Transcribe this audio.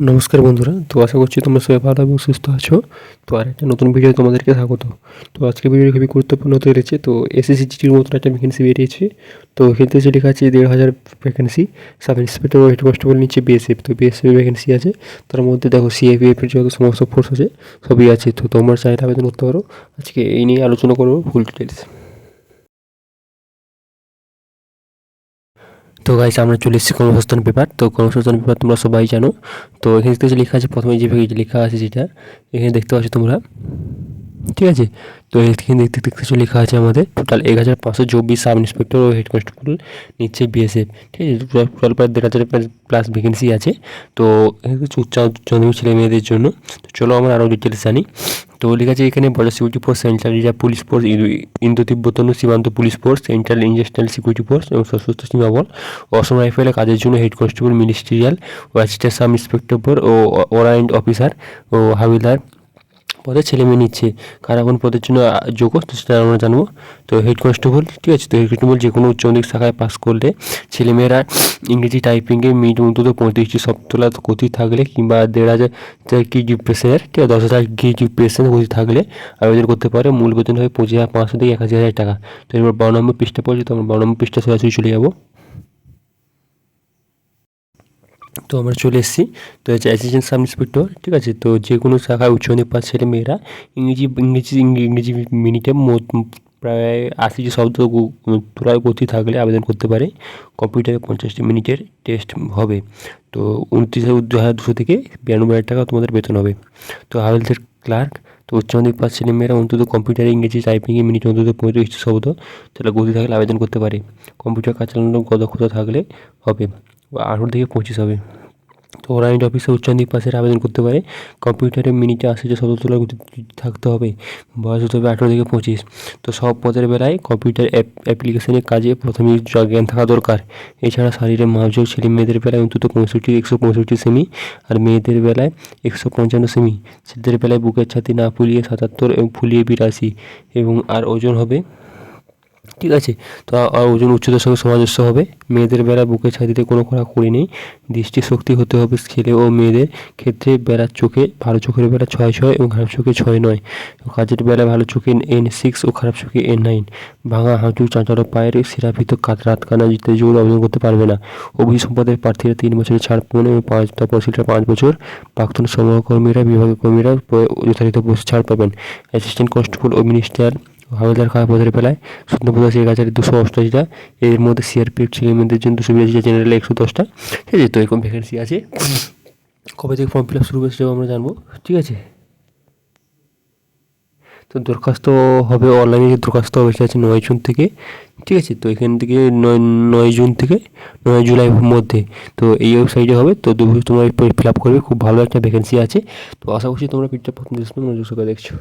নমস্কার বন্ধুরা, তো আশা করছি তোমরা সবাই ভালো এবং সুস্থ আছো। তো আরেকটা নতুন ভিডিও তোমাদেরকে স্বাগত। তো আজকের ভিডিও খুবই গুরুত্বপূর্ণ হতে চলেছে। তো এসএসসিজিডির মতন একটা ভ্যাকেন্সি বেরিয়েছে। তো এক্ষেত্রে যে লেখা আছে ১,৫০০ ভ্যাকেন্সি, সাব ইন্সপেক্টর ও হেড কনস্টেবল নিচ্ছে বিএসএফ। তো বিএসএফ ভ্যাকেন্সি আছে, তার মধ্যে দেখো সিআরপিএফ এর যত সমস্ত ফোর্স আছে সবই আছে। তো তোমরা চাইলে আবেদন করতে পারো। আজকে এই নিয়ে আলোচনা করবো ফুল ডিটেলস। তো গাইস, আমরা চলে এসেছি কর্মসংস্থান পেপার। তো কর্মসংস্থান পেপার তোমরা সবাই জানো। তো এখানে যে লেখা আছে, প্রথমে যে লেখা আছে যেটা এখানে দেখতে পাচ্ছ তোমরা, ঠিক আছে। তো এখানে দেখতেছো লেখা আছে আমাদের টোটাল ১,৫২৪ সাব ইন্সপেক্টর ও হেড কনস্টেবল নিচ্ছে বিএসএফ, ঠিক আছে। টোটাল প্রায় ১,৫০০ প্লাস ভ্যাকেন্সি আছে। তো উচ্চ মাধ্যমিক ছেলে মেয়েদের জন্য। তো চলো আমরা আরও ডিটেলস জানি। তো লেখা আছে এখানে border security force, central reserve police force, Indo Tibetan সীমান্ত police force, central industrial security force এবং সশস্ত্র সীমা বল, অসম রাইফেলের কাজের জন্য হেড কনস্টেবল, মিনিস্ট্রিয়াল ও অ্যাসিস্ট্যান্ট সাব ইন্সপেক্টর ও ওয়ারেন্ট অফিসার ও হাবিলদার পদে ছেলে মেয়ে নিচ্ছে। কারা কোন পদের জন্য যোগ্য সেটা আমরা জানবো। তো হেড কনস্টেবল, ঠিক আছে। তো হেড কনস্টেবল যে কোনো উচ্চ মাধ্যমিক শাখায় পাস করলে ছেলেমেয়েরা ইংরেজি টাইপিংয়ে অন্তত 35টি সপ্তলা গতি থাকলে কিংবা 1,500 GPA, ঠিক আছে, 10,000 GPA গতি থাকলে আবেদন করতে পারে। মূল বেতন হয় 25,500 থেকে 81,000 টাকা। তো এবার 12 নম্বর পৃষ্ঠা পড়ছি, তো আমরা 12 নম্বর পৃষ্ঠা সরাসরি চলে যাবো। তো আমরা চলে এসেছি। তো হচ্ছে অ্যাসিস্ট্যান্ট সাব ইন্সপেক্টর, ঠিক আছে। তো যে কোনো শাখায় উচ্চ মাধ্যমিক পাস ছেলে মেয়েরা ইংরেজি মিনিটে প্রায় 80টি শব্দ তোলার গতি থাকলে আবেদন করতে পারে। কম্পিউটারে 50টি মিনিটের টেস্ট হবে। তো 29,200 থেকে 92,000 টাকা তোমাদের বেতন হবে। তো হাবিলদার ক্লার্ক, তো উচ্চ মাধ্যমিক পাস ছেলে মেয়েরা অন্তত কম্পিউটারে ইংরেজি টাইপিংয়ে মিনিটে অন্তত 35টি শব্দ তাহলে গতি থাকলে আবেদন করতে পারে। কম্পিউটার কাজ চালানোর দক্ষতা থাকলে হবে। 18 থেকে 25 হবে। তো ওয়ারেন্ট অফিসে উচ্চ মাধ্যমিক পাসের আবেদন করতে পারে। কম্পিউটারে মিনিটে 80 শব্দ তোলার গতি থাকতে হবে। বয়স হতে হবে 18 থেকে 25। তো সব পদের বেলায় কম্পিউটার অ্যাপ্লিকেশনের কাজে প্রথমে জ্ঞান থাকা দরকার। এছাড়া শারীরের মাপজোক ছেলে মেয়েদের বেলায় অন্তত 165 সেমি, আর মেয়েদের বেলায় 155 সেমি। ছেলেদের বেলায় বুকের ছাতি না ফুলিয়ে 77 এবং ফুলিয়ে 82 এবং আর ওজন হবে, ঠিক আছে। তো ওজন উচ্চতার সঙ্গে সামঞ্জস্য হবে। মেয়েদের বেলায় বুকের ছাতিতে কোনো কড়াকড়ি নেই। দৃষ্টিশক্তি হতে হবে ছেলে ও মেয়েদের ক্ষেত্রে বেলার চোখে ভালো চোখের বেলা 6 এবং খারাপ চোখে 6 কাজের বেলায় ভালো চোখে N6 ও খারাপ চোখে N9। ভাঙা হাঁটু, চাঁচালো পায়ের শিরাভিত রাত কানা ইত্যাদি জোর আবেদন করতে পারবে না। অভিযোগ সম্পাদের প্রার্থীরা 3 বছরের ছাড় পাবেন এবং তপশিলরা 5 বছর। প্রাক্তন সহকর্মীরা বিভাগীয় কর্মীরা যথাযথ ছাড় পাবেন। অ্যাসিস্ট্যান্ট কনস্টেবল ও মিনিস্টার হাবিলদার খারাপ পদের বেলায় শূন্যপদ আছে 1,288টা। এর মধ্যে সিআরপিএফ ছেলে মেয়েদের জন্য 282টা, জেনারেল 110টা, ঠিক আছে। তো এরকম ভ্যাকেন্সি আছে। কবে থেকে ফর্ম ফিল আপ শুরু হয়েছে আমরা জানবো, ঠিক আছে। তো দরখাস্ত হবে অনলাইনে, দরখাস্ত হবে সেটা আছে 9 জুন থেকে, ঠিক আছে। তো এখান থেকে 9 জুন থেকে 9 জুলাইয়ের মধ্যে তো এই ওয়েবসাইটে হবে। তো তোমরা ফিল আপ করবে। খুব ভালো একটা ভ্যাকেন্সি আছে। তো আশা করছি তোমরা পিকটা প্রথম মনোযোগ সহকারে দেখছো।